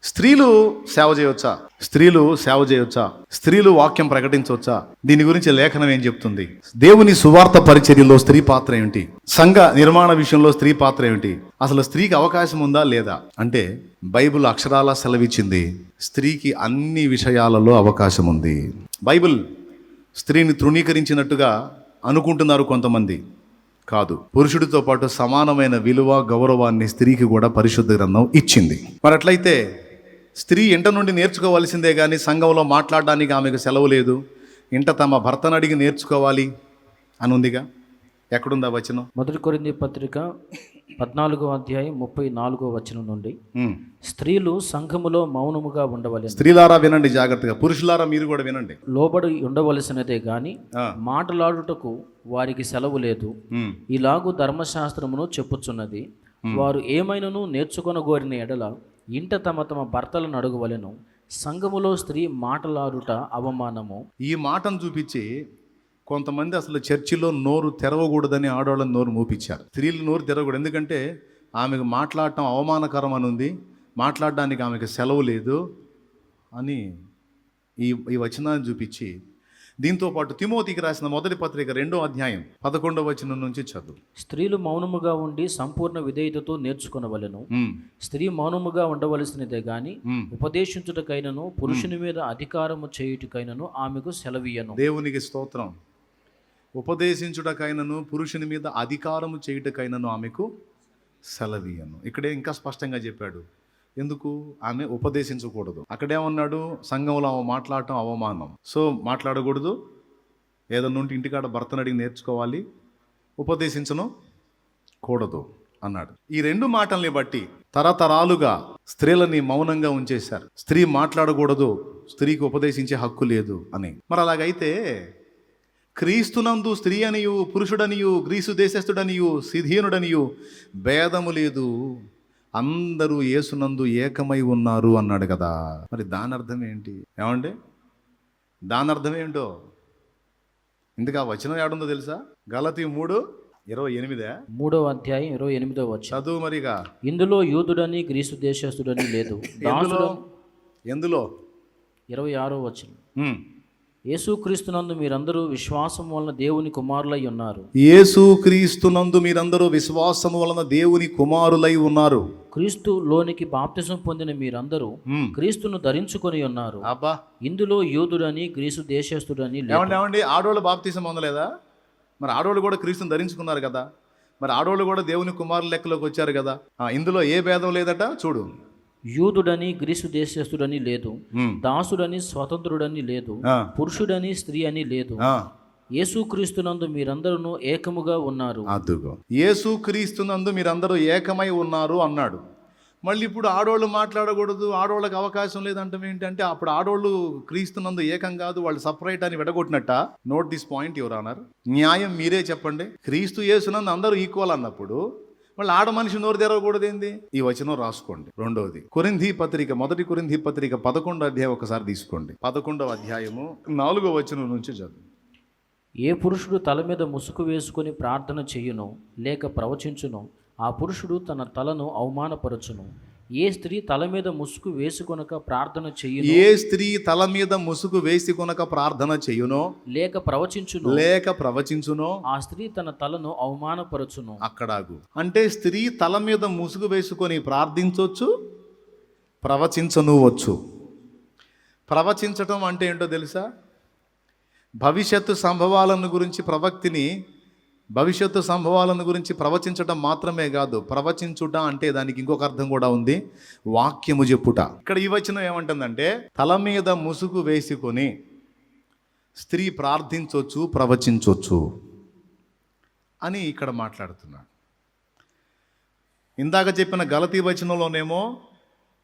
స్త్రీలు సేవ చేయవచ్చా? స్త్రీలు సేవ చేయవచ్చా? స్త్రీలు వాక్యం ప్రకటించవచ్చా? దీని గురించి లేఖనం ఏం చెప్తుంది? దేవుని సువార్త పరిచర్యలో స్త్రీ పాత్ర ఏమిటి? సంఘ నిర్మాణ విషయంలో స్త్రీ పాత్ర ఏమిటి? అసలు స్త్రీకి అవకాశం ఉందా లేదా అంటే బైబిల్ అక్షరాలా సెలవిచ్చింది, స్త్రీకి అన్ని విషయాలలో అవకాశం ఉంది. బైబిల్ స్త్రీని తృణీకరించినట్టుగా అనుకుంటున్నారు కొంతమంది. కాదు, పురుషుడితో పాటు సమానమైన విలువ గౌరవాన్ని స్త్రీకి కూడా పరిశుద్ధ గ్రంథం ఇచ్చింది. మరి అట్లయితే స్త్రీ ఇంట నుండి నేర్చుకోవాల్సిందే కానీ సంఘంలో మాట్లాడడానికి ఆమెకు సెలవు లేదు. ఇంట తమ భర్తను అడిగి నేర్చుకోవాలి అని ఉందిగా. ఎక్కడుందా వచనం? 1 కొరింథీ పత్రిక 14:34 నుండి స్త్రీలు సంఘములో మౌనముగా ఉండవలెను. స్త్రీలారా వినండి జాగ్రత్తగా, పురుషులారా మీరు కూడా వినండి. లోబడి ఉండవలసినదే గాని మాటలాడుటకు వారికి సెలవు లేదు. ఇలాగూ ధర్మశాస్త్రమును చెప్పుచున్నది, వారు ఏమైనను నేర్చుకొనగోరిన ఎడల ఇంట తమ తమ భర్తలను అడుగువలెను. సంఘములో స్త్రీ మాటలాడుట అవమానము. ఈ మాటను చూపించి కొంతమంది అసలు చర్చిలో నోరు తెరవకూడదని ఆడవాళ్ళని నోరు మూపించారు. స్త్రీలు నోరు తెరవకూడదు, ఎందుకంటే ఆమెకు మాట్లాడటం అవమానకరం అని ఉంది, మాట్లాడడానికి ఆమెకు సెలవు లేదు అని ఈ వచనాన్ని చూపించి, దీంతోపాటు తిమోతికి రాసిన 1 పత్రిక 2వ అధ్యాయం 11వ వచనం నుంచి చదువు. స్త్రీలు మౌనముగా ఉండి సంపూర్ణ విధేయతతో నేర్చుకొనవలెను. స్త్రీ మౌనముగా ఉండవలసినదే గాని ఉపదేశించుటకైనను పురుషుని మీద అధికారము చేయుటకైనను ఆమెకు సెలవీయను. దేవునికి స్తోత్రం. ఉపదేశించుటకైనను పురుషుని మీద అధికారము చేయుటకైనను ఆమెకు సెలవీయను. ఇక్కడే ఇంకా స్పష్టంగా చెప్పాడు ఎందుకు ఆమె ఉపదేశించకూడదు. అక్కడేమన్నాడు? సంఘంలో మాట్లాడటం అవమానం, సో మాట్లాడకూడదు. ఏదన్నా ఉంటే ఇంటికాడ భర్తను అడిగి నేర్చుకోవాలి, ఉపదేశించను కూడదు అన్నాడు. ఈ 2 మాటల్ని బట్టి తరతరాలుగా స్త్రీలని మౌనంగా ఉంచేశారు. స్త్రీ మాట్లాడకూడదు, స్త్రీకి ఉపదేశించే హక్కు లేదు అని. మరి అలాగైతే క్రీస్తునందు స్త్రీ అనియు పురుషుడనియు గ్రీసు దేశస్థుడనియు సిధీనుడనియు భేదము లేదు, అందరూ యేసునందు ఏకమై ఉన్నారు అన్నాడు కదా. మరి దాని అర్థం ఏంటి? ఏమండి, దాని అర్థం ఏంటో ఇందుకు ఆ వచనం ఏడుందో తెలుసా? గలతీ 3:28. 3వ అధ్యాయం 28వ వచనం చదువు మరిగా. ఇందులో యూదుడని గ్రీసు దేశస్థుడని లేదు. ఎందులో? 26వ వచనం యేసుక్రీస్తునందు మీరందరూ విశ్వాసము వలన దేవుని కుమారులై ఉన్నారు. యేసుక్రీస్తునందు మీరందరూ విశ్వాసము వలన దేవుని కుమారులై ఉన్నారు. క్రీస్తు లోనికి బాప్తిసం పొందిన మీరందరూ క్రీస్తును ధరించుకొని ఉన్నారు. అబ్బా, ఇందులో యూదుడని గ్రీసు దేశస్థుడని లేదు. ఏమండి, ఆడవాళ్ళు బాప్తిసం పొందలేదా? మరి ఆడవాళ్ళు కూడా క్రీస్తుని ధరించుకున్నారు కదా. మరి ఆడవాళ్ళు కూడా దేవుని కుమారుల లెక్కలోకి వచ్చారు కదా. ఇందులో ఏ భేదం లేదట. చూడు, యూదుడని గ్రీసు దేశస్థుడని లేదు, దాసుడని స్వతంత్రుడని లేదు, పురుషుడని స్త్రీ అని లేదు, యేసుక్రీస్తునందు మీరందరూ ఏకముగా ఉన్నారు. అదుగో, యేసుక్రీస్తునందు మీరందరూ ఏకమై ఉన్నారు అన్నాడు. మళ్ళీ ఇప్పుడు ఆడవాళ్ళు మాట్లాడకూడదు, ఆడవాళ్ళకి అవకాశం లేదంటాం ఏంటంటే అప్పుడు ఆడవాళ్ళు క్రీస్తునందు ఏకం కాదు, వాళ్ళు సపరేట్ అని విడగొట్టినట్ట. Note this point your honour. న్యాయం మీరే చెప్పండి. క్రీస్తు యేసునందు అందరూ ఈక్వల్ అన్నప్పుడు వాళ్ళు ఆడ మనిషి నోరు తెరవకూడదు ఏంది? ఈ వచనం రాసుకోండి. 2వది కొరింథీ పత్రిక 1 కొరింథీ పత్రిక 11వ అధ్యాయం ఒకసారి తీసుకోండి. 11వ అధ్యాయము 4వ వచనం నుంచి చదువు. ఏ పురుషుడు తల మీద ముసుగు వేసుకొని ప్రార్థన చెయ్యునో లేక ప్రవచించునో ఆ పురుషుడు తన తలను అవమానపరచును. ఏ స్త్రీ తల మీద ముసుగు వేసుకొనక ప్రార్థన చెయ్యునో, ఏ స్త్రీ తల మీద ముసుగు వేసుకొనక ప్రార్థన చెయ్యునో లేక ప్రవచించునో ఆ స్త్రీ తన తలను అవమానపరచును. అక్కడాగు. అంటే స్త్రీ తల మీద ముసుగు వేసుకొని ప్రార్థించవచ్చు, ప్రవచించనువచ్చు. ప్రవచించటం అంటే ఏంటో తెలుసా? భవిష్యత్తు సంభవాలను గురించి ప్రవచించడం మాత్రమే కాదు, ప్రవచించుట అంటే దానికి ఇంకొక అర్థం కూడా ఉంది, వాక్యము చెప్పుట. ఇక్కడ ఈ వచనం ఏమంటుందంటే తల మీద ముసుగు వేసుకొని స్త్రీ ప్రార్థించవచ్చు, ప్రవచించవచ్చు అని ఇక్కడ మాట్లాడుతున్నాడు. ఇందాక చెప్పిన గలతీ వచనంలోనేమో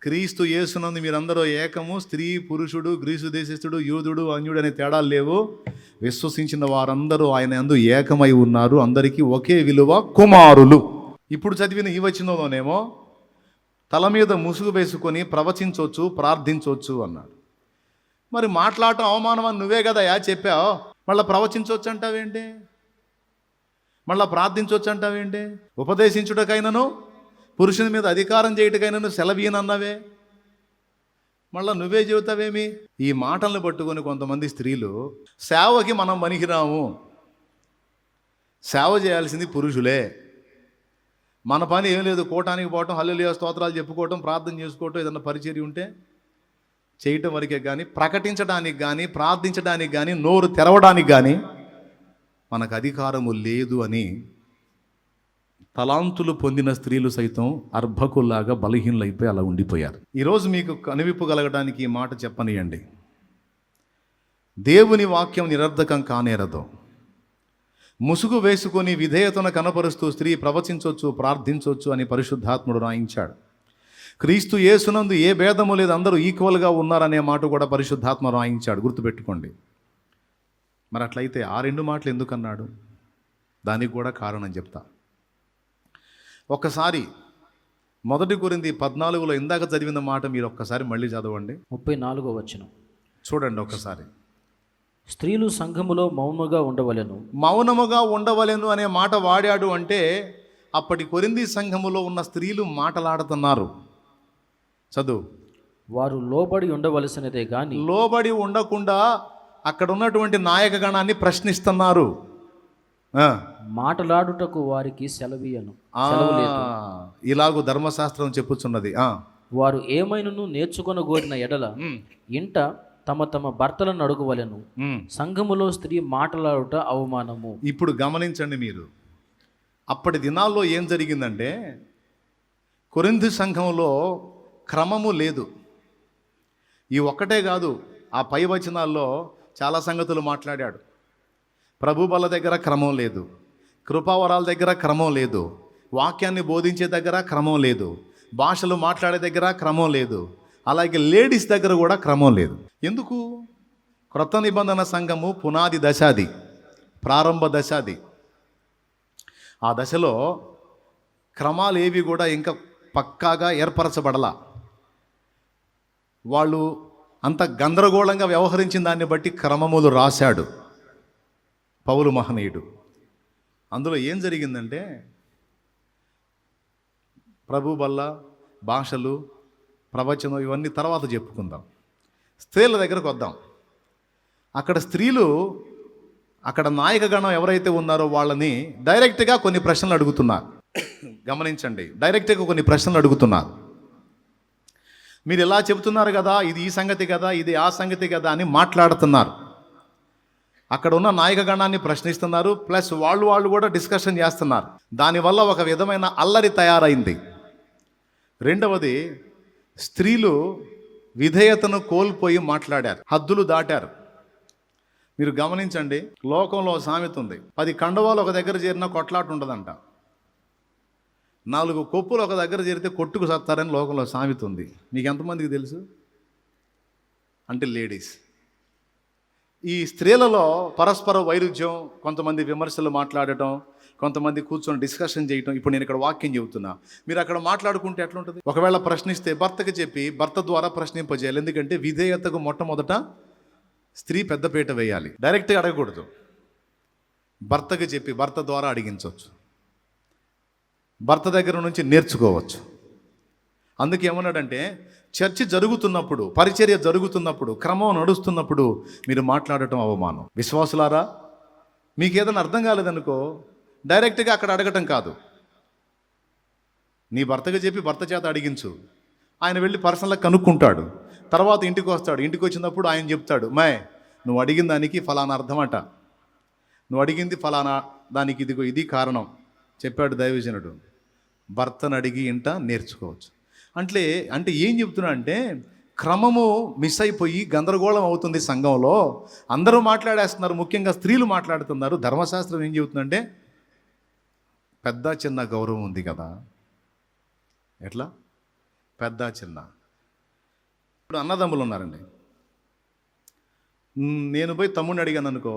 క్రీస్తు యేసునందు మీరందరూ ఏకము, స్త్రీ పురుషుడు గ్రీసు దేశస్థుడు యూదుడు అన్యుడు అనే తేడాలు లేవు, విశ్వసించిన వారందరూ ఆయన యందు ఏకమై ఉన్నారు, అందరికీ ఒకే విలువ కుమారులు. ఇప్పుడు చదివిన ఈ వచనంలోనేమో తల మీద ముసుగు వేసుకొని ప్రవచించవచ్చు, ప్రార్థించవచ్చు అన్నాడు. మరి మాట్లాడటం అవమానం అని నువ్వే కదా చెప్పావు, మళ్ళీ ప్రవచించవచ్చు అంటావేంటి? మళ్ళీ ప్రార్థించవచ్చు అంటావేంటి? ఉపదేశించుటకైనను పురుషుని మీద అధికారం చేయటకైనా సెలవీయనన్నావే. మళ్ళీ నువ్వే చెబుతావేమి? ఈ మాటలను పట్టుకొని కొంతమంది స్త్రీలు సేవకి మనం పనికిరాము, సేవ చేయాల్సింది పురుషులే, మన పని ఏం లేదు, కూటానికి పోవటం, హల్లెలూయా స్తోత్రాలు చెప్పుకోవటం, ప్రార్థన చేసుకోవటం, ఏదన్నా పరిచర్య ఉంటే చేయటం వరకే కానీ ప్రకటించడానికి కానీ ప్రార్థించడానికి కానీ నోరు తెరవడానికి కానీ మనకు అధికారము లేదు అని తలాంతులు పొందిన స్త్రీలు సైతం అర్భకుల్లాగా బలహీనలైపోయి అలా ఉండిపోయారు. ఈరోజు మీకు కనువిప్పు కలగడానికి ఈ మాట చెప్పనియండి. దేవుని వాక్యం నిరర్ధకం కానేరదు. ముసుగు వేసుకొని విధేయతను కనపరుస్తూ స్త్రీ ప్రవచించవచ్చు, ప్రార్థించవచ్చు అని పరిశుద్ధాత్ముడు రాయించాడు. క్రీస్తు యేసునందు ఏ భేదము లేదు, అందరూ ఈక్వల్గా ఉన్నారనే మాట కూడా పరిశుద్ధాత్మ రాయించాడు. గుర్తుపెట్టుకోండి. మరి అట్లయితే ఆ రెండు మాటలు ఎందుకన్నాడు? దానికి కూడా కారణం చెప్తా. ఒక్కసారి 1 కొరింథీ 14లో ఇందాక చదివిన మాట మీరు ఒక్కసారి మళ్ళీ చదవండి. 34వ వచనం చూడండి ఒక్కసారి. స్త్రీలు సంఘములో మౌనముగా ఉండవలెను. మౌనముగా ఉండవలెను అనే మాట వాడాడు అంటే అప్పటి కొరింథీ సంఘములో ఉన్న స్త్రీలు మాటలాడుతున్నారు. చదువు. వారు లోబడి ఉండవలసినదే గాని లోబడి ఉండకుండా అక్కడ ఉన్నటువంటి నాయకగణాన్ని ప్రశ్నిస్తున్నారు. మాటలాడుటకు వారికి సెలవీయను. ఇలాగూ ధర్మశాస్త్రం చెప్పుచున్నది. వారు ఏమైనను నేర్చుకొనగోరిన ఎడల ఇంట తమ తమ భర్తలను అడుగువలెను. సంఘములో స్త్రీ మాటలాడుట అవమానము. ఇప్పుడు గమనించండి మీరు, అప్పటి దినాల్లో ఏం జరిగిందంటే కొరింథీ సంఘంలో క్రమము లేదు. ఈ ఒక్కటే కాదు, ఆ పై వచనాల్లో చాలా సంగతులు మాట్లాడాడు. ప్రభు బల దగ్గర క్రమం లేదు, కృపావరాల దగ్గర క్రమం లేదు, వాక్యాన్ని బోధించే దగ్గర క్రమం లేదు, భాషలు మాట్లాడే దగ్గర క్రమం లేదు, అలాగే లేడీస్ దగ్గర కూడా క్రమం లేదు. ఎందుకు? క్రొత్త నిబంధన సంఘము పునాది దశాది, ప్రారంభ దశాది. ఆ దశలో క్రమాలు ఏవి కూడా ఇంకా పక్కాగా ఏర్పరచబడలా. వాళ్ళు అంత గందరగోళంగా వ్యవహరించిన దాన్ని బట్టి క్రమములు రాశాడు పౌలు మహనీయుడు. అందులో ఏం జరిగిందంటే ప్రభు బల్ల, భాషలు, ప్రవచనం ఇవన్నీ తర్వాత చెప్పుకుందాం. స్త్రీల దగ్గరకు వద్దాం. అక్కడ స్త్రీలు, అక్కడ నాయకగణం ఎవరైతే ఉన్నారో వాళ్ళని డైరెక్ట్గా కొన్ని ప్రశ్నలు అడుగుతున్నారు. గమనించండి, డైరెక్ట్గా కొన్ని ప్రశ్నలు అడుగుతున్నారు. మీరు ఎలా చెబుతున్నారు కదా, ఇది ఈ సంగతి కదా, ఇది ఆ సంగతి కదా అని మాట్లాడుతున్నారు. అక్కడ ఉన్న నాయకగణాన్ని ప్రశ్నిస్తున్నారు, ప్లస్ వాళ్ళు కూడా డిస్కషన్ చేస్తున్నారు. దానివల్ల ఒక విధమైన అల్లరి తయారైంది. రెండవది, స్త్రీలు విధేయతను కోల్పోయి మాట్లాడారు, హద్దులు దాటారు. మీరు గమనించండి, లోకంలో సామెత ఉంది, 10 కండవాలు ఒక దగ్గర చేరినా కొట్లాట ఉండదంట, 4 కొప్పులు ఒక దగ్గర చేరితే కొట్టుకు సత్తారని లోకంలో సామెత ఉంది. మీకు ఎంతమందికి తెలుసు? అంటే లేడీస్. ఈ స్త్రీలలో పరస్పర వైరుధ్యం, కొంతమంది విమర్శలు మాట్లాడటం, కొంతమంది కూర్చొని డిస్కషన్ చేయటం. ఇప్పుడు నేను ఇక్కడ వాక్యం చెబుతున్నా, మీరు అక్కడ మాట్లాడుకుంటే ఎట్లుంటుంది? ఒకవేళ ప్రశ్నిస్తే భర్తకి చెప్పి భర్త ద్వారా ప్రశ్నింపజేయాలి. ఎందుకంటే విధేయతకు మొట్టమొదట స్త్రీ పెద్దపీట వేయాలి. డైరెక్ట్గా అడగకూడదు. భర్తకి చెప్పి భర్త ద్వారా అడిగించవచ్చు, భర్త దగ్గర నుంచి నేర్చుకోవచ్చు. అందుకే ఏమన్నాడంటే, చర్చ్ జరుగుతున్నప్పుడు, పరిచర్య జరుగుతున్నప్పుడు, క్రమం నడుస్తున్నప్పుడు మీరు మాట్లాడటం అవమానం. విశ్వాసులారా, మీకు ఏదైనా అర్థం కాలేదనుకో, డైరెక్ట్గా అక్కడ అడగటం కాదు, నీ భర్తగా చెప్పి భర్త చేత అడిగించు. ఆయన వెళ్ళి పర్సనల్గా కనుక్కుంటాడు. తర్వాత ఇంటికి వస్తాడు. ఇంటికి వచ్చినప్పుడు ఆయన చెప్తాడు, నువ్వు అడిగిన దానికి ఫలానా అర్థమట, నువ్వు అడిగింది ఫలానా దానికి ఇదిగో ఇది కారణం చెప్పాడు దైవజనుడు. భర్తను అడిగి ఇంట నేర్చుకోవచ్చు. అంటే ఏం చెప్తున్నా అంటే, క్రమము మిస్ అయిపోయి గందరగోళం అవుతుంది సంఘంలో. అందరూ మాట్లాడేస్తున్నారు, ముఖ్యంగా స్త్రీలు మాట్లాడుతున్నారు. ధర్మశాస్త్రం ఏం చెబుతుందంటే, పెద్ద చిన్న గౌరవం ఉంది కదా. ఎట్లా? పెద్ద చిన్న. ఇప్పుడు అన్నదమ్ములు ఉన్నారండి. నేను పోయి తమ్ముడిని అడిగాను అనుకో,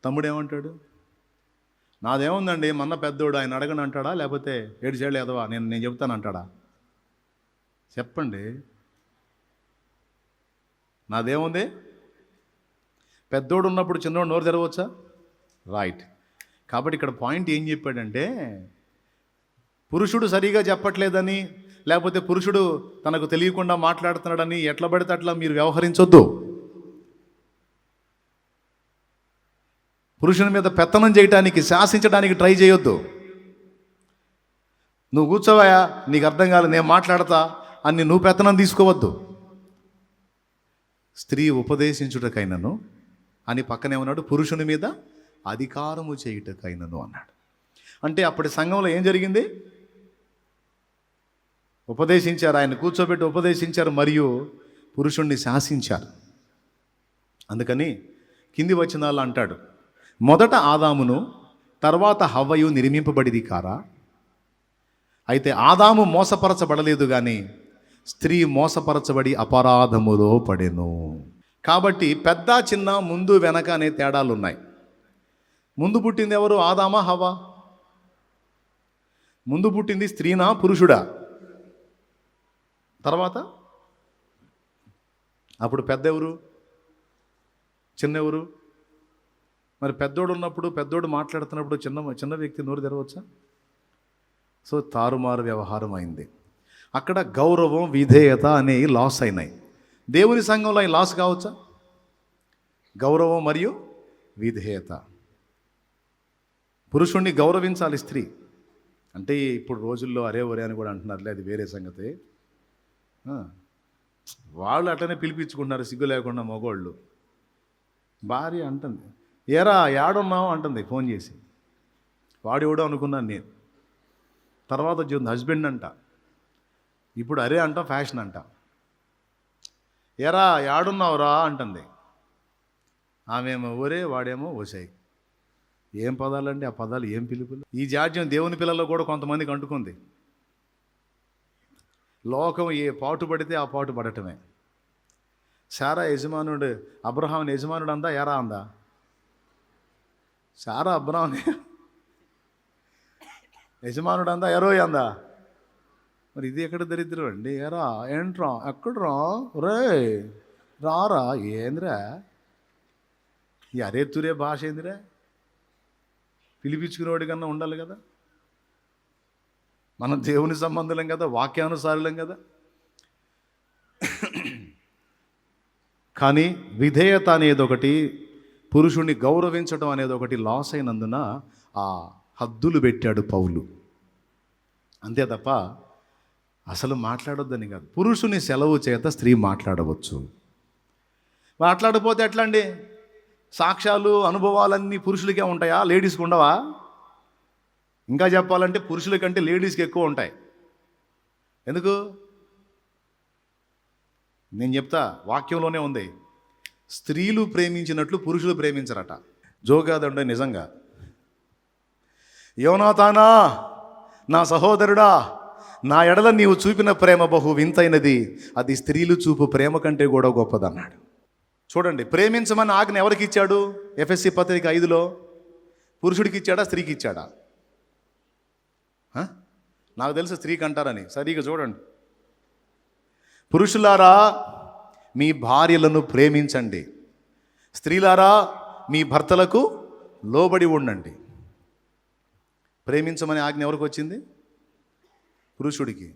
తమ్ముడు ఏమంటాడు? నాదేముందండి, మన్న పెద్దోడు, ఆయన అడగను అంటాడా, లేకపోతే ఏడు చేయాలి ఎదవా నేను చెప్తాను అంటాడా? చెప్పండి. నాదేముంది? పెద్దోడు ఉన్నప్పుడు చిన్నోడు నోరు తెరవచ్చా? రైట్. కాబట్టి ఇక్కడ పాయింట్ ఏం చెప్పాడంటే, పురుషుడు సరిగా చెప్పట్లేదని, లేకపోతే పురుషుడు తనకు తెలియకుండా మాట్లాడుతున్నాడని ఎట్లా పడితే అట్లా మీరు వ్యవహరించొద్దు. పురుషుని మీద పెత్తనం చేయడానికి, శాసించడానికి ట్రై చేయొద్దు. నువ్వు కూర్చోవయా, నీకు అర్థం కాలేదు, నేను మాట్లాడతా అని నువ్వు పెత్తనం తీసుకోవద్దు. స్త్రీ ఉపదేశించుటకైనను అని పక్కనే ఉన్నాడు, పురుషుని మీద అధికారము చేయుటకైనను అన్నాడు. అంటే అప్పటి సంఘంలో ఏం జరిగింది? ఉపదేశించారు, ఆయన కూర్చోబెట్టి ఉపదేశించారు, మరియు పురుషుణ్ణి శాసించారు. అందుకని కింది వచనాలు అంటాడు, మొదట ఆదామును తర్వాత హవ్వయు నిర్మింపబడిది కారా? అయితే ఆదాము మోసపరచబడలేదు కానీ స్త్రీ మోసపరచబడి అపరాధములో పడెను. కాబట్టి పెద్ద చిన్న, ముందు వెనక అనే తేడాలు ఉన్నాయి. ముందు పుట్టింది ఎవరు? ఆదామా హవ్వ? ముందు పుట్టింది స్త్రీనా పురుషుడా? తర్వాత అప్పుడు పెద్ద ఎవరు, చిన్న ఎవరు? మరి పెద్దోడు ఉన్నప్పుడు, పెద్దోడు మాట్లాడుతున్నప్పుడు చిన్న వ్యక్తి నోరు తెరవచ్చా? సో తారుమారు వ్యవహారం అయింది. అక్కడ గౌరవం, విధేయత అనేవి లాస్ అయినాయి. దేవుని సంఘంలో అవి లాస్ కావచ్చా? గౌరవం మరియు విధేయత. పురుషుణ్ణి గౌరవించాలి స్త్రీ. అంటే ఇప్పుడు రోజుల్లో అరే ఒరే అని కూడా అంటున్నారులే, అది వేరే సంగతి. వాళ్ళు అట్లనే పిలిపించుకుంటున్నారు సిగ్గు లేకుండా మగవాళ్ళు. భార్య అంటుంది, ఏరా యాడున్నావు అంటుంది ఫోన్ చేసి. వాడు ఎవడో అనుకున్నాను నేను. తర్వాత వచ్చింది హస్బెండ్ అంట, ఇప్పుడు అరే అంట ఫ్యాషన్ అంట. ఎరా యాడున్నావురా అంటుంది. ఆమెమో ఒరే, వాడేమో ఒసాయి. ఏం పదాలండి ఆ పదాలు, ఏం పిలుపులు! ఈ జాడ్యం దేవుని పిల్లల్లో కూడా కొంతమందికి అంటుకుంది. లోకం ఏ పాటు పడితే ఆ పాటు పడటమే. శారా యజమానుడు అబ్రహాంని యజమానుడు అందా, ఎరా అందా? శారా అబ్రహాం యజమానుడు అందా, ఎరోయ్ అందా? మరి ఇది ఎక్కడ దరిద్రం అండి? ఎరా ఏంట్రా, ఎక్కడ్రా, రే రారా, ఏందిరా ఈ అరే తురే భాష ఏందిరా? పిలిపించుకునేవాడి కన్నా ఉండాలి కదా. మనం దేవుని సంబంధులం కదా, వాక్యానుసారులం కదా. కానీ విధేయత అనేది ఒకటి, పురుషుణ్ణి గౌరవించడం అనేది ఒకటి లాస్ అయినందున ఆ హద్దులు పెట్టాడు పౌలు. అంతే తప్ప అసలు మాట్లాడొద్దని కాదు. పురుషుని సెలవు చేత స్త్రీ మాట్లాడవచ్చు. మాట్లాడకపోతే ఎట్లా అండి? సాక్ష్యాలు, అనుభవాలన్నీ పురుషులకే ఉంటాయా, లేడీస్కి ఉండవా? ఇంకా చెప్పాలంటే పురుషుల కంటే లేడీస్కి ఎక్కువ ఉంటాయి. ఎందుకు? నేను చెప్తా, వాక్యంలోనే ఉంది. స్త్రీలు ప్రేమించినట్లు పురుషులు ప్రేమించరట. జోగాదండ నిజంగా. యోనాతానా, నా సహోదరుడా, నా ఎడల నీవు చూపిన ప్రేమ బహు వింతైనది, అది స్త్రీలు చూపు ప్రేమ కంటే కూడా గొప్పదన్నాడు. చూడండి, ప్రేమించమని ఆజ్ఞ ఎవరికి ఇచ్చాడు? ఎఫెస్సి పత్రిక 5లో పురుషుడికి ఇచ్చాడా, స్త్రీకి ఇచ్చాడా? నాకు తెలుసు స్త్రీకి అంటారని. సరిగా చూడండి, పురుషులారా మీ భార్యలను ప్రేమించండి, స్త్రీలారా మీ భర్తలకు లోబడి ఉండండి. ప్రేమించమని ఆజ్ఞ ఎవరికి వచ్చింది? పురుషుడికి.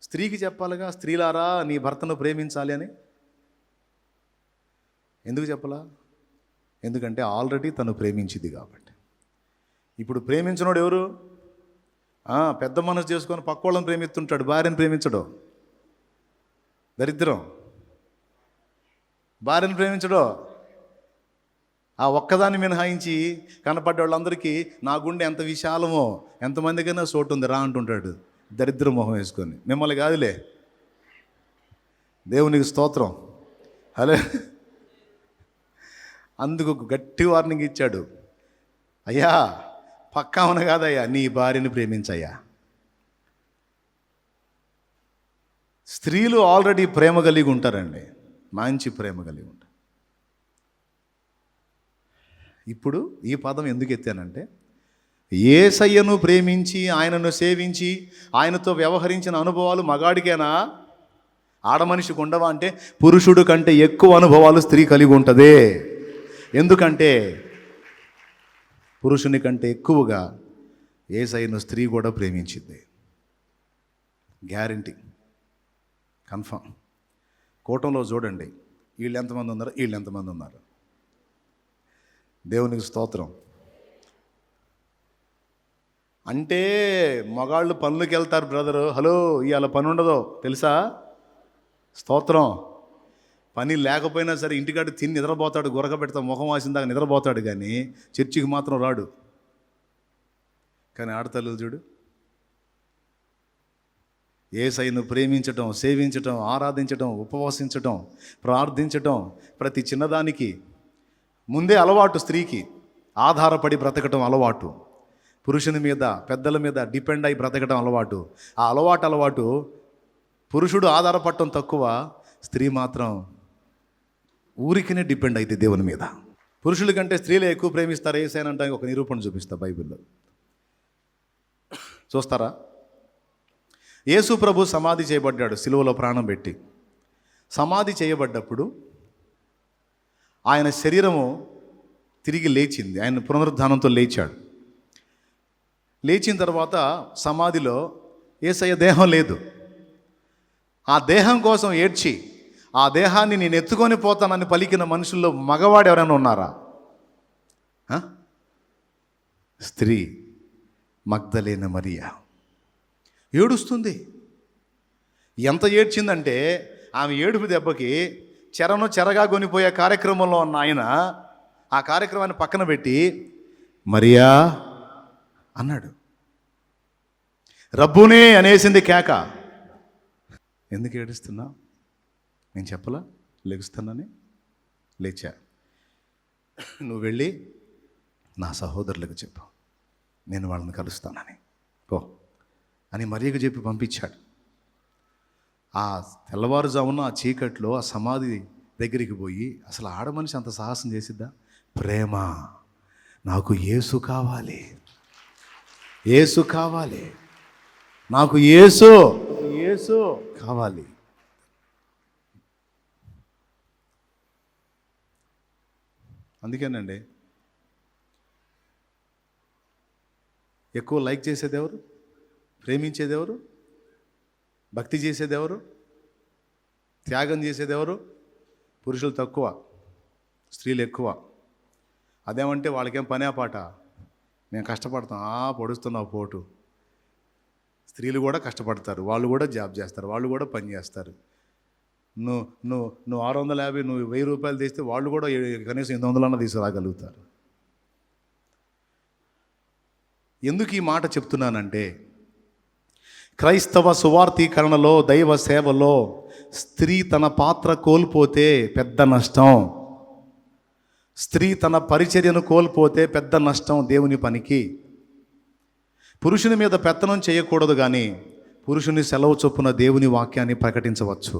స్త్రీకి చెప్పాలిగా, స్త్రీలారా నీ భర్తను ప్రేమించాలి అని. ఎందుకు చెప్పలా? ఎందుకంటే ఆల్రెడీ తను ప్రేమించింది కాబట్టి. ఇప్పుడు ప్రేమించినోడు ఎవరు? పెద్ద మనసు చేసుకొని పక్కోళ్ళని ప్రేమిస్తుంటాడు, భార్యను ప్రేమించడు. దరిద్రం. భార్యను ప్రేమించడు. ఆ ఒక్కదాన్ని మినహాయించి కనపడ్డ వాళ్ళందరికీ నా గుండె ఎంత విశాలమో, ఎంతమందికైనా చోటు ఉంది రా అంటుంటాడు, దరిద్ర మొహం వేసుకొని. మిమ్మల్ని కాదులే, దేవునికి స్తోత్రం. హలో, అందుకు గట్టి వార్నింగ్ ఇచ్చాడు. అయ్యా పక్కామన కాదయ్యా, నీ భార్యని ప్రేమించయ్యా. స్త్రీలు ఆల్రెడీ ప్రేమ కలిగి ఉంటారండి, మంచి ప్రేమ కలిగి ఉంటారు. ఇప్పుడు ఈ పదం ఎందుకు ఎత్తానంటే, యేసయ్యను ప్రేమించి ఆయనను సేవించి ఆయనతో వ్యవహరించిన అనుభవాలు మగాడికేనా, ఆడమనిషికి ఉండవా అంటే పురుషుడు కంటే ఎక్కువ అనుభవాలు స్త్రీ కలిగి ఉంటుంది. ఎందుకంటే పురుషుని కంటే ఎక్కువగా యేసయ్యను స్త్రీ కూడా ప్రేమించింది. గ్యారంటీ. కన్ఫామ్. కూటంలో చూడండి, వీళ్ళు ఎంతమంది ఉన్నారు, వీళ్ళు ఎంతమంది ఉన్నారు. దేవునికి స్తోత్రం. అంటే మగాళ్ళు పనులకు వెళ్తారు బ్రదరు. హలో, ఇవాళ పని ఉండదో తెలుసా? స్తోత్రం. పని లేకపోయినా సరే ఇంటికాడ తిని నిద్రపోతాడు, గురక పెడతా ముఖం వాసిందాక నిద్రపోతాడు, కానీ చర్చికి మాత్రం రాడు. కానీ ఆడతల్లులు చూడు, యేసయ్యను ప్రేమించటం, సేవించటం, ఆరాధించటం, ఉపవాసించటం, ప్రార్థించటం, ప్రతి చిన్నదానికి ముందే అలవాటు. స్త్రీకి ఆధారపడి బ్రతకటం అలవాటు, పురుషుని మీద పెద్దల మీద డిపెండ్ అయి బ్రతకటం అలవాటు. ఆ అలవాటు పురుషుడు ఆధారపడటం తక్కువ, స్త్రీ మాత్రం ఊరికినే డిపెండ్ అయితే దేవుని మీద. పురుషుల కంటే స్త్రీలే ఎక్కువ ప్రేమిస్తారు యేసయ్యనంటానికి ఒక నిరూపణ చూపిస్తా బైబిల్లో. చూస్తారా? యేసు ప్రభు సమాధి చేయబడ్డాడు, సిలువలో ప్రాణం పెట్టి. సమాధి చేయబడ్డప్పుడు ఆయన శరీరము తిరిగి లేచింది, ఆయన పునరుద్ధానంతో లేచాడు. లేచిన తర్వాత సమాధిలో యేసయ్య దేహం లేదు. ఆ దేహం కోసం ఏడ్చి, ఆ దేహాన్ని నేను ఎత్తుకొని పోతానని పలికిన మనుషుల్లో మగవాడు ఎవరైనా ఉన్నారా? స్త్రీ మగ్దలేన మరియా ఏడుస్తుంది. ఎంత ఏడ్చిందంటే ఆమె ఏడుపు దెబ్బకి చెరగా కొనిపోయే కార్యక్రమంలో ఉన్న ఆయన ఆ కార్యక్రమాన్ని పక్కన పెట్టి మరియా అన్నాడు. రబ్బునే అనేసింది కేక. ఎందుకు ఏడుస్తున్నా? నేను చెప్పలా లెగుస్తానని? లేచా. నువ్వు వెళ్ళి నా సహోదరులకు చెప్పు, నేను వాళ్ళని కలుస్తానని పో అని మరియకు చెప్పి పంపించాడు. ఆ తెల్లవారుజామున ఆ చీకట్లో ఆ సమాధి దగ్గరికి పోయి, అసలు ఆడమనిషి అంత సాహసం చేసిద్దా? ప్రేమ, నాకు యేసు కావాలి, యేసు కావాలి, నాకు యేసు కావాలి. అందుకేనండి ఎక్కువ లైక్ చేసేది ఎవరు? ప్రేమించేది ఎవరు? భక్తి చేసేది ఎవరు? త్యాగం చేసేది ఎవరు? పురుషులు తక్కువ, స్త్రీలు ఎక్కువ. అదేమంటే వాళ్ళకేం పనే పాట, మేము కష్టపడతాం, పొడుస్తున్నావు పోటు. స్త్రీలు కూడా కష్టపడతారు, వాళ్ళు కూడా జాబ్ చేస్తారు, వాళ్ళు కూడా పని చేస్తారు. నువ్వు 650, నువ్వు 1000 రూపాయలు తీస్తే వాళ్ళు కూడా కనీసం 800 తీసుకురాగలుగుతారు. ఎందుకు ఈ మాట చెప్తున్నానంటే, క్రైస్తవ సువార్థీకరణలో, దైవ సేవలో స్త్రీ తన పాత్ర కోల్పోతే పెద్ద నష్టం. స్త్రీ తన పరిచర్యను కోల్పోతే పెద్ద నష్టం దేవుని పనికి. పురుషుని మీద పెత్తనం చేయకూడదు, కానీ పురుషుని సెలవు చొప్పున దేవుని వాక్యాన్ని ప్రకటించవచ్చు.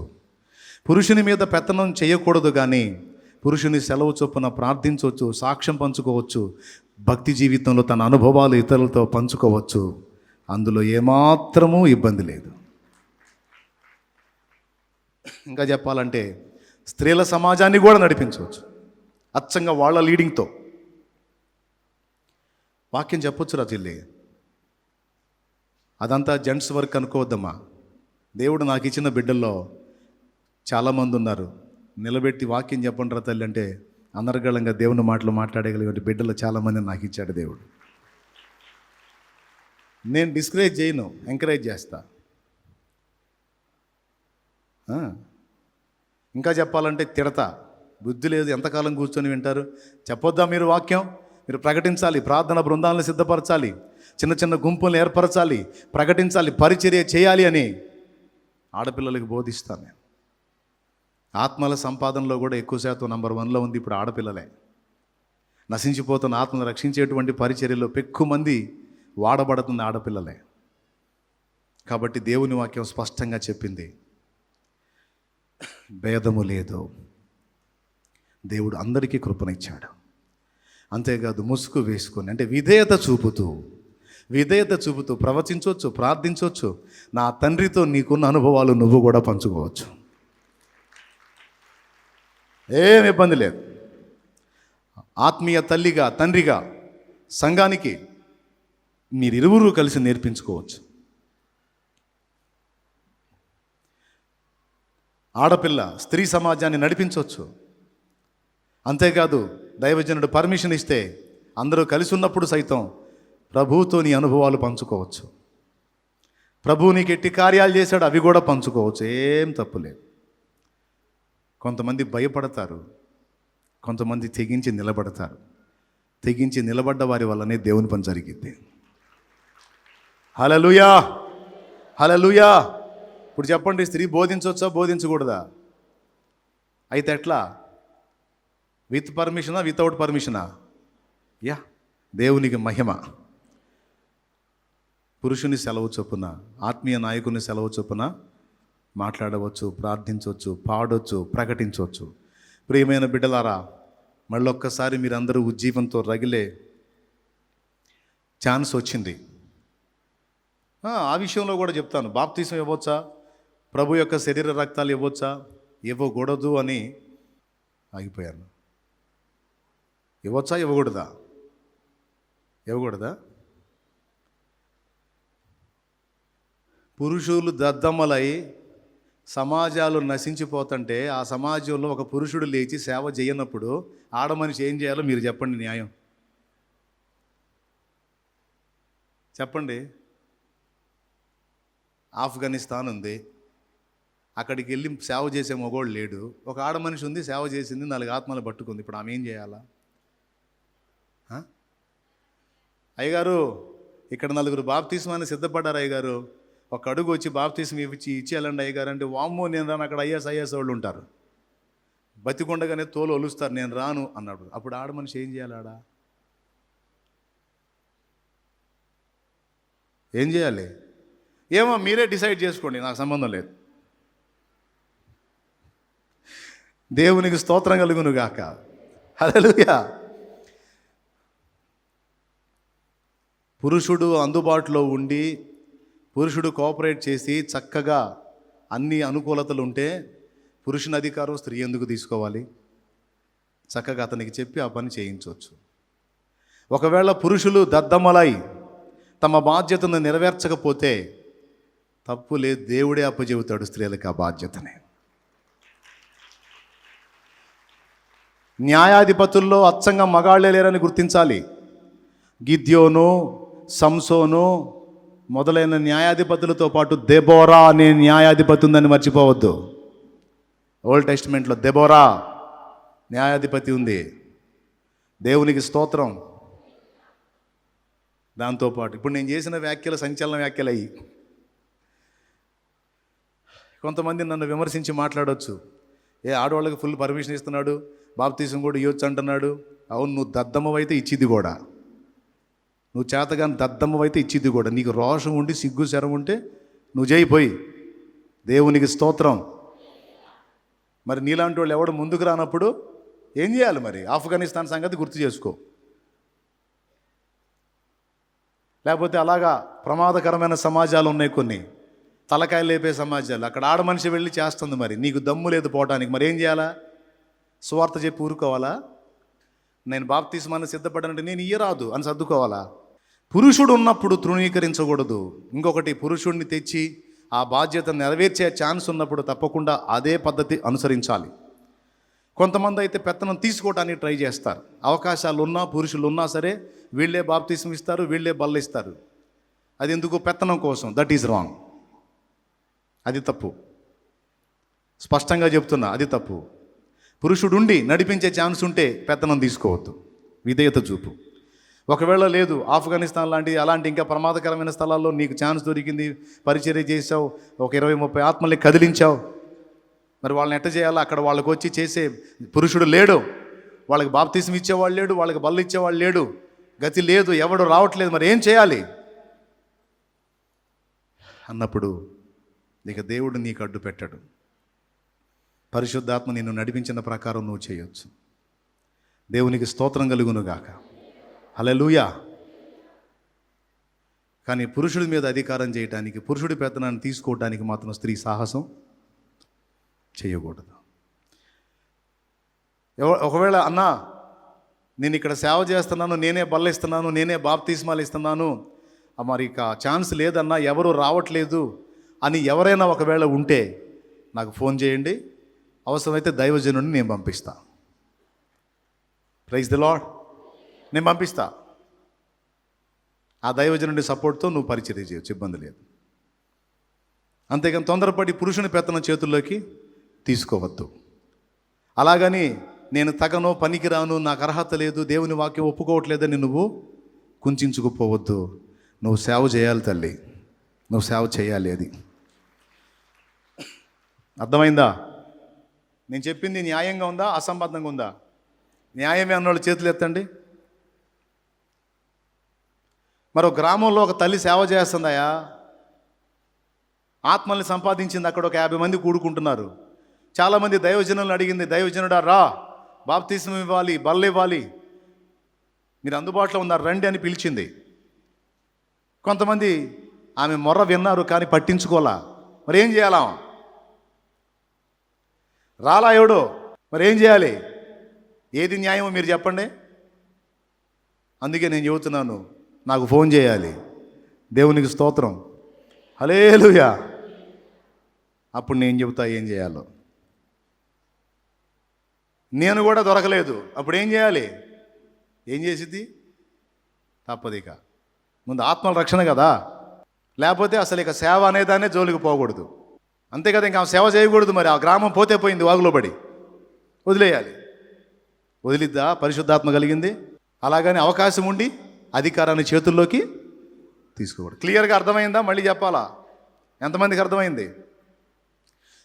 పురుషుని మీద పెత్తనం చేయకూడదు, కానీ పురుషుని సెలవు చొప్పున ప్రార్థించవచ్చు, సాక్ష్యం పంచుకోవచ్చు, భక్తి జీవితంలో తన అనుభవాలు ఇతరులతో పంచుకోవచ్చు. అందులో ఏమాత్రమూ ఇబ్బంది లేదు. ఇంకా చెప్పాలంటే స్త్రీల సమాజాన్ని కూడా నడిపించవచ్చు, అచ్చంగా వాళ్ళ లీడింగ్తో. వాక్యం చెప్పొచ్చురా చెల్లి, అదంతా జెంట్స్ వర్క్ అనుకోవద్దమ్మా. దేవుడు నాకు ఇచ్చిన బిడ్డల్లో చాలామంది ఉన్నారు. నిలబెట్టి వాక్యం చెప్పండిరా తల్లి అంటే అనర్గళంగా దేవుని మాటలు మాట్లాడగలిగే బిడ్డలు చాలామంది నాకు ఇచ్చాడు దేవుడు. నేను డిస్కరేజ్ చేయను, ఎంకరేజ్ చేస్తా. ఇంకా చెప్పాలంటే తిడతా. బుద్ధి లేదు, ఎంతకాలం కూర్చొని వింటారు? చెప్పొద్దా మీరు వాక్యం? మీరు ప్రకటించాలి, ప్రార్థన బృందాలను సిద్ధపరచాలి, చిన్న చిన్న గుంపులను ఏర్పరచాలి, ప్రకటించాలి, పరిచర్య చేయాలి అని ఆడపిల్లలకు బోధిస్తాను నేను. ఆత్మల సంపాదనలో కూడా ఎక్కువ శాతం నంబర్ 1లో ఉంది ఇప్పుడు ఆడపిల్లలే. నశించిపోతున్న ఆత్మను రక్షించేటువంటి పరిచర్యలో పెక్కు మంది వాడబడుతున్న ఆడపిల్లలే. కాబట్టి దేవుని వాక్యం స్పష్టంగా చెప్పింది, భేదము లేదు. దేవుడు అందరికీ కృపనిచ్చాడు. అంతేకాదు ముసుగు వేసుకొని, అంటే విధేయత చూపుతూ ప్రవచించవచ్చు, ప్రార్థించవచ్చు. నా తండ్రితో నీకున్న అనుభవాలు నువ్వు కూడా పంచుకోవచ్చు, ఏం ఇబ్బంది లేదు. ఆత్మీయ తల్లిగా, తండ్రిగా సంఘానికి మీరిరువురు కలిసి నేర్పించుకోవచ్చు. ఆడపిల్ల స్త్రీ సమాజాన్ని నడిపించవచ్చు. అంతేకాదు దైవజనుడు పర్మిషన్ ఇస్తే అందరూ కలిసి ఉన్నప్పుడు సైతం ప్రభువుతో నీ అనుభవాలు పంచుకోవచ్చు. ప్రభువు నీకు ఎట్టి కార్యాలు చేశాడు, అవి కూడా పంచుకోవచ్చు. ఏం తప్పులేదు. కొంతమంది భయపడతారు, కొంతమంది తెగించి నిలబడతారు. తెగించి నిలబడ్డ వారి వల్లనే దేవుని పని జరిగింది. హల్లెలూయా, హల్లెలూయా. ఇప్పుడు చెప్పండి, స్త్రీ బోధించవచ్చా బోధించకూడదా? అయితే ఎట్లా? విత్ పర్మిషనా వితౌట్ పర్మిషనా? యా, దేవునికి మహిమ. పురుషుని సెలవు చొప్పున, ఆత్మీయ నాయకుని సెలవు చొప్పున మాట్లాడవచ్చు, ప్రార్థించవచ్చు, పాడవచ్చు, ప్రకటించవచ్చు. ప్రియమైన బిడ్డలారా, మళ్ళొక్కసారి మీరందరూ ఉజ్జీవంతో రగిలే ఛాన్స్ వచ్చింది. ఆ విషయంలో కూడా చెప్తాను. బాప్తీసం ఇవ్వచ్చా, ప్రభు యొక్క శరీర రక్తాలు ఇవ్వచ్చా, ఇవ్వకూడదు అని ఆగిపోయాను. ఇవ్వచ్చా ఇవ్వకూడదా? ఇవ్వకూడదా? పురుషులు దద్దమ్మలై సమాజాలు నశించిపోతుంటే ఆ సమాజంలో ఒక పురుషుడు లేచి సేవ చేయనప్పుడు ఆడమనిషి ఏం చేయాలో మీరు చెప్పండి. న్యాయం చెప్పండి. ఆఫ్ఘనిస్తాన్ ఉంది, అక్కడికి వెళ్ళి సేవ చేసే మగోడు లేడు. ఒక ఆడమనిషి ఉంది, సేవ చేసింది, 4 ఆత్మలు పట్టుకుంది. ఇప్పుడు ఆమె ఏం చేయాలా? అయ్యగారు, ఇక్కడ 4 బాప్తిస్మాన్ని సిద్ధపడ్డారు అయ్యగారు, ఒక అడుగు వచ్చి బాప్తిస్మ ఇచ్చేయాలండి అయ్యగారు అంటే, వామ్మో నేను రాను, అక్కడ ఐఎస్ వాళ్ళు ఉంటారు, బతికొండగానే తోలు ఒలుస్తారు, నేను రాను అన్నాడు. అప్పుడు ఆడమనిషి ఏం చేయాలి? ఏం చేయాలి? ఏమో మీరే డిసైడ్ చేసుకోండి, నాకు సంబంధం లేదు. దేవునికి స్తోత్రం కలుగును గాక. హల్లెలూయా. పురుషుడు అందుబాటులో ఉండి, పురుషుడు కోఆపరేట్ చేసి చక్కగా అన్ని అనుకూలతలు ఉంటే పురుషుని అధికారం స్త్రీ ఎందుకు తీసుకోవాలి? చక్కగా అతనికి చెప్పి ఆ పని చేయించవచ్చు. ఒకవేళ పురుషులు దద్దమ్మలై తమ బాధ్యతను నెరవేర్చకపోతే తప్పు లేదు, దేవుడే అప్పచెబుతాడు స్త్రీలకు ఆ బాధ్యతని. న్యాయాధిపతుల్లో అచ్చంగా మగాళ్లే లేరని గుర్తించాలి. గిద్యోను, సంసోను మొదలైన న్యాయాధిపతులతో పాటు దెబోరా అనే న్యాయాధిపతి ఉందని మర్చిపోవద్దు. ఓల్డ్ టెస్టిమెంట్లో దెబోరా న్యాయాధిపతి ఉంది. దేవునికి స్తోత్రం. దాంతోపాటు ఇప్పుడు నేను చేసిన వ్యాఖ్యలు సంచలన వ్యాఖ్యలు అయ్యి కొంతమంది నన్ను విమర్శించి మాట్లాడవచ్చు. ఆడవాళ్ళకి ఫుల్ పర్మిషన్ ఇస్తున్నాడు, బాప్తీసం కూడా ఇవ్వచ్చు అంటున్నాడు. అవును, నువ్వు దద్దమ్మవైతే ఇచ్చిద్ది కూడా, నువ్వు చేతగాని దద్దమ్మవైతే ఇచ్చిద్ది కూడా. నీకు రోషం ఉండి సిగ్గు శరం ఉంటే నువ్వు చేయిపోయి. దేవునికి స్తోత్రం. మరి నీలాంటి వాళ్ళు ఎవడు ముందుకు రానప్పుడు ఏం చేయాలి? మరి ఆఫ్ఘనిస్తాన్ సంగతి గుర్తు చేసుకో. లేకపోతే అలాగా ప్రమాదకరమైన సమాజాలు ఉన్నాయి కొన్ని, తలకాయలు లేపే సమాజాలు. అక్కడ ఆడ మనిషి వెళ్ళి చేస్తుంది, మరి నీకు దమ్ము లేదు పోవటానికి, మరి ఏం చేయాలా? సువార్త చెప్పి ఊరుకోవాలా? నేను బాప్తిస్మాన్ని సిద్ధపడానంటే నేను ఇయ్యరాదు అని సర్దుకోవాలా? పురుషుడు ఉన్నప్పుడు తృణీకరించకూడదు. ఇంకొకటి, పురుషుడిని తెచ్చి ఆ బాధ్యత నెరవేర్చే ఛాన్స్ ఉన్నప్పుడు తప్పకుండా అదే పద్ధతి అనుసరించాలి. కొంతమంది అయితే పెత్తనం తీసుకోవడానికి ట్రై చేస్తారు. అవకాశాలు ఉన్నా, పురుషులు ఉన్నా సరే వీళ్ళే బాప్తిస్మం ఇస్తారు, వీళ్ళే బల్ల ఇస్తారు. అది ఎందుకు? పెత్తనం కోసం. That is wrong. అది తప్పు. స్పష్టంగా చెప్తున్నా, అది తప్పు. పురుషుడుండి నడిపించే ఛాన్స్ ఉంటే పెత్తనం తీసుకోవద్దు, విధేయత చూపు. ఒకవేళ లేదు, ఆఫ్ఘనిస్తాన్ లాంటి అలాంటి ఇంకా ప్రమాదకరమైన స్థలాల్లో నీకు ఛాన్స్ దొరికింది, పరిచర్య చేసావు, ఒక 20-30 ఆత్మల్ని కదిలించావు, మరి వాళ్ళని ఎట్ట చేయాలో? అక్కడ వాళ్ళకి వచ్చి చేసే పురుషుడు లేడు, వాళ్ళకి బాప్తిస్మం ఇచ్చేవాళ్ళు లేడు, వాళ్ళకి బల్ల ఇచ్చేవాళ్ళు లేడు, గతి లేదు, ఎవడు రావట్లేదు, మరి ఏం చేయాలి అన్నప్పుడు ఇక దేవుడు నీకు అడ్డు పెట్టాడు. పరిశుద్ధాత్మ నిన్ను నడిపించిన ప్రకారం నువ్వు చేయొచ్చు. దేవునికి స్తోత్రం కలుగునుగాక. హల్లెలూయా. కానీ పురుషుడి మీద అధికారం చేయడానికి, పురుషుడి పెత్తనాన్ని తీసుకోవడానికి మాత్రం స్త్రీ సాహసం చేయకూడదు. ఒకవేళ అన్నా నేను ఇక్కడ సేవ చేస్తున్నాను, నేనే బల్ల ఇస్తున్నాను, నేనే బాప్తిస్మాలు ఇస్తున్నాను, మరి ఇక ఛాన్స్ లేదన్నా, ఎవరు రావట్లేదు అని ఎవరైనా ఒకవేళ ఉంటే నాకు ఫోన్ చేయండి, అవసరమైతే దైవజనుడిని నేను పంపిస్తా. Praise the Lord. నేను పంపిస్తా. ఆ దైవజనుడి సపోర్ట్తో నువ్వు పరిచర్య చేయొచ్చు, ఇబ్బంది లేదు. అంతేగాని తొందరపడి పురుషుని పెత్తనం చేతుల్లోకి తీసుకోవద్దు. అలాగని నేను తగను, పనికిరాను, నాకు అర్హత లేదు, దేవుని వాక్యం ఒప్పుకోవట్లేదని నువ్వు కుంచుకుపోవద్దు. నువ్వు సేవ చేయాలి తల్లి, నువ్వు సేవ చేయాలి. అది అర్థమైందా? నేను చెప్పింది న్యాయంగా ఉందా, అసంబద్ధంగా ఉందా? న్యాయమే అన్నోళ్ళు చేతులు ఎత్తండి. మరో గ్రామంలో ఒక తల్లి సేవ చేస్తుందయా, ఆత్మల్ని సంపాదించింది. అక్కడ ఒక 50 మంది కూడుకుంటున్నారు. చాలామంది దైవజనులను అడిగింది, దైవజనుడా రా, బాప్తిస్మం ఇవ్వాలి, బల్ల ఇవ్వాలి, మీరు అందుబాటులో ఉన్నారు రండి అని పిలిచింది. కొంతమంది ఆమె మొర్ర విన్నారు కానీ పట్టించుకోలా. మరి ఏం చేయాలా? రాలా ఎవడో, మరి ఏం చేయాలి? ఏది న్యాయమో మీరు చెప్పండి. అందుకే నేను చెబుతున్నాను, నాకు ఫోన్ చేయాలి. దేవునికి స్తోత్రం, హల్లెలూయా. అప్పుడు నేను చెబుతా ఏం చేయాలో. నేను కూడా దొరకలేదు, అప్పుడు ఏం చేయాలి? ఏం చేసిద్ది? తప్పదిక. ముందు ఆత్మల రక్షణ కదా, లేకపోతే అసలు ఇక సేవ అనేదాన్నే జోలికి పోకూడదు. అంతే కదా, ఇంకా సేవ చేయకూడదు. మరి ఆ గ్రామం పోతే పోయింది, వాగులో పడి వదిలేయాలి. వదిలిద్దా పరిశుద్ధాత్మ కలిగింది? అలాగని అవకాశం ఉండి అధికారాన్ని చేతుల్లోకి తీసుకోకూడదు. క్లియర్గా అర్థమైందా? మళ్ళీ చెప్పాలా? ఎంతమందికి అర్థమైంది?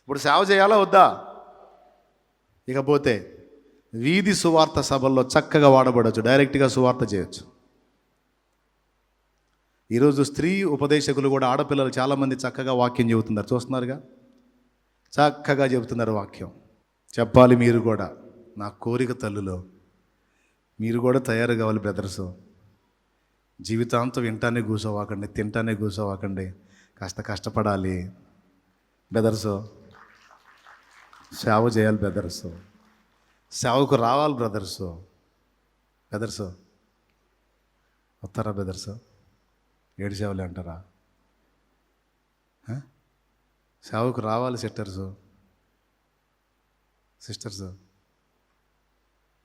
ఇప్పుడు సేవ చేయాలా వద్దా? ఇకపోతే వీధి సువార్త సభల్లో చక్కగా వాడబడవచ్చు, డైరెక్ట్గా సువార్త చేయొచ్చు. ఈరోజు స్త్రీ ఉపదేశకులు కూడా, ఆడపిల్లలు చాలామంది చక్కగా వాక్యం చెబుతున్నారు, చూస్తున్నారుగా, చక్కగా చెబుతున్నారు వాక్యం. చెప్పాలి మీరు కూడా. నా కోరిక తల్లులో మీరు కూడా తయారు కావాలి బ్రదర్స్. జీవితాంతం వింటానే కూర్చోవాకండి, తింటానే కూర్చోవాకండి, కాస్త కష్టపడాలి బ్రదర్స్. సేవ చేయాలి బ్రదర్స్, సేవకు రావాలి బ్రదర్స్. బ్రదర్స్ వస్తారా బ్రదర్స్? ఏడు సేవలే అంటారా? సేవకు రావాలి సిస్టర్స్.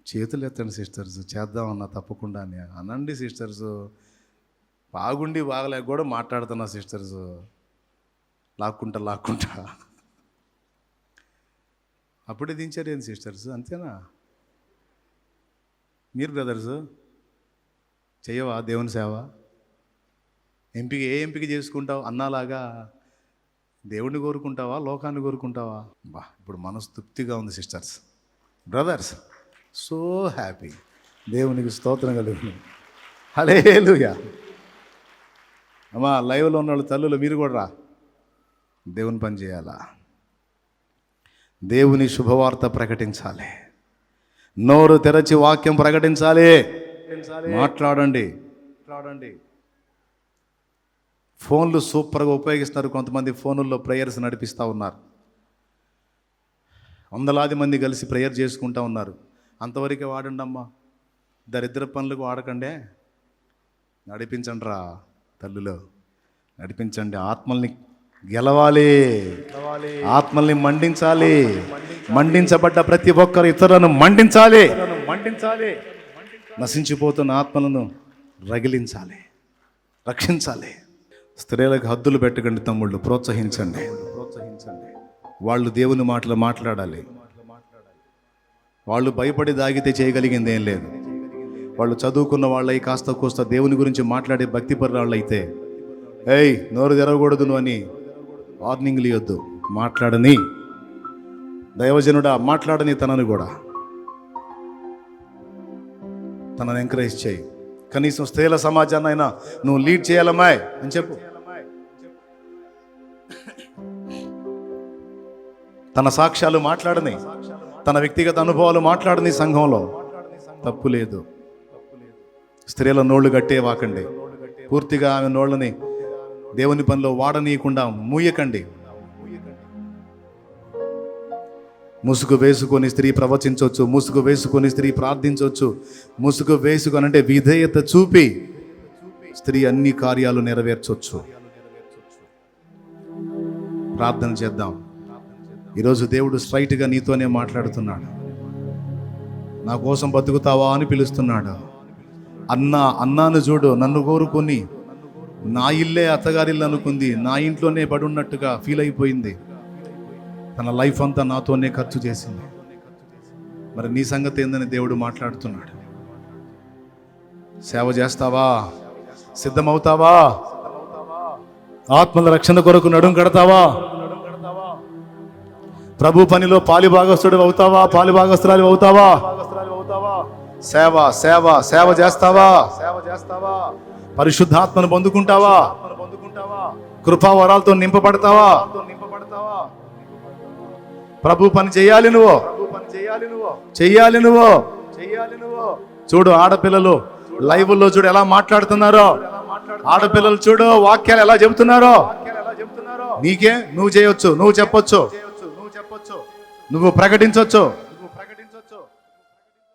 చేతులు ఎత్తండి సిస్టర్స్, చేద్దామన్నా తప్పకుండా అని అనండి సిస్టర్స్. బాగుండి బాగలేక కూడా మాట్లాడుతున్నా సిస్టర్స్, లాక్కుంటా అప్పుడే దించారు ఏంది సిస్టర్స్? అంతేనా? మీరు బ్రదర్స్ చెయ్యవా దేవుని సేవ? ఏ ఎంపిక చేసుకుంటావు? అన్నాలాగా దేవుణ్ణి కోరుకుంటావా, లోకాన్ని కోరుకుంటావా? ఇప్పుడు మనసు తృప్తిగా ఉంది సిస్టర్స్, బ్రదర్స్. So happy. దేవునికి స్తోత్రం కలుగును, హల్లెలూయా. అమ్మా లైవ్లో ఉన్న వాళ్ళు తల్లులు మీరు కూడా రా, దేవుని పని చేయాలా, దేవుని శుభవార్త ప్రకటించాలి, నోరు తెరచి వాక్యం ప్రకటించాలి, మాట్లాడండి. ఫోన్లు సూపర్గా ఉపయోగిస్తున్నారు కొంతమంది, ఫోనుల్లో ప్రేయర్స్ నడిపిస్తూ ఉన్నారు. వందలాది మంది కలిసి ప్రేయర్ చేసుకుంటూ ఉన్నారు. అంతవరకే వాడండి అమ్మా, దరిద్ర పనులకు వాడకండే. నడిపించండి రా తల్లులో, నడిపించండి. ఆత్మల్ని గెలవాలి, ఆత్మల్ని మండించాలి. మండించబడ్డ ప్రతి ఒక్కరు ఇతరులను మండించాలి. నశించిపోతున్న ఆత్మలను రగిలించాలి, రక్షించాలి. స్త్రీలకు హద్దులు పెట్టకండి తమ్ముళ్ళు, ప్రోత్సహించండి. వాళ్ళు దేవుని మాటలు మాట్లాడాలి. వాళ్ళు భయపడి దాగితే చేయగలిగింది ఏం లేదు. వాళ్ళు చదువుకున్న వాళ్ళై కాస్త కోస్త దేవుని గురించి మాట్లాడే భక్తిపరుల వాళ్ళు అయితే, ఏయ్ నోరు తెరవకూడదు నువ్వు అని వార్నింగ్లు ఇవ్వద్దు. మాట్లాడని దైవజనుడా, మాట్లాడని తనని కూడా, తనని ఎంకరేజ్ చేయి. కనీసం స్త్రీల సమాజాన్ని అయినా నువ్వు లీడ్ చేయాలమ్మాయ్ అని చెప్పు. తన సాక్ష్యాలు మాట్లాడని, తన వ్యక్తిగత అనుభవాలు మాట్లాడని సంఘంలో తప్పు లేదు. స్త్రీల నోళ్ళు కట్టేవాకండి, పూర్తిగా ఆమె నోళ్ళని దేవుని పనిలో వాడనీయకుండా మూయకండి. ముసుగు వేసుకొని స్త్రీ ప్రవచించవచ్చు, ముసుగు వేసుకొని స్త్రీ ప్రార్థించవచ్చు, ముసుగు వేసుకొని అంటే విధేయత చూపి స్త్రీ అన్ని కార్యాలు నెరవేర్చవచ్చు. ప్రార్థన చేద్దాం. ఈరోజు దేవుడు స్ట్రైట్గా నీతోనే మాట్లాడుతున్నాడు. నా కోసం బతుకుతావా అని పిలుస్తున్నాడు. అన్నాను చూడు, నన్ను కోరుకొని నా ఇల్లే అత్తగారిల్లు అనుకుంది, నా ఇంట్లోనే పడున్నట్టుగా ఫీల్ అయిపోయింది. తన లైఫ్ అంతా నాతోనే ఖర్చు చేసింది. మరి నీ సంగతి ఏందని దేవుడు మాట్లాడుతున్నాడు. సేవ చేస్తావా? సిద్ధమవుతావా? ఆత్మల రక్షణ కొరకు నడుం కడతావా? ప్రభు పనిలో పాలిభాగస్తుడు అవుతావా? పాలిభాగస్తురాలు అవుతావా? సేవ సేవ సేవ చేస్తావా? పరిశుద్ధాత్మను పొందుకుంటావా? కృపా వరాలతో నింపబడతావా? ప్రభు పని చేయాలి నువ్వు, చెయ్యాలి నువ్వు. చూడు ఆడపిల్లలు లైవ్లో చూడు ఎలా మాట్లాడుతున్నారో. ఆడపిల్లలు చూడు వాక్యాలు ఎలా చెబుతున్నారో. నీకే నువ్వు చేయొచ్చు, నువ్వు చెప్పొచ్చు, నువ్వు ప్రకటించవచ్చు.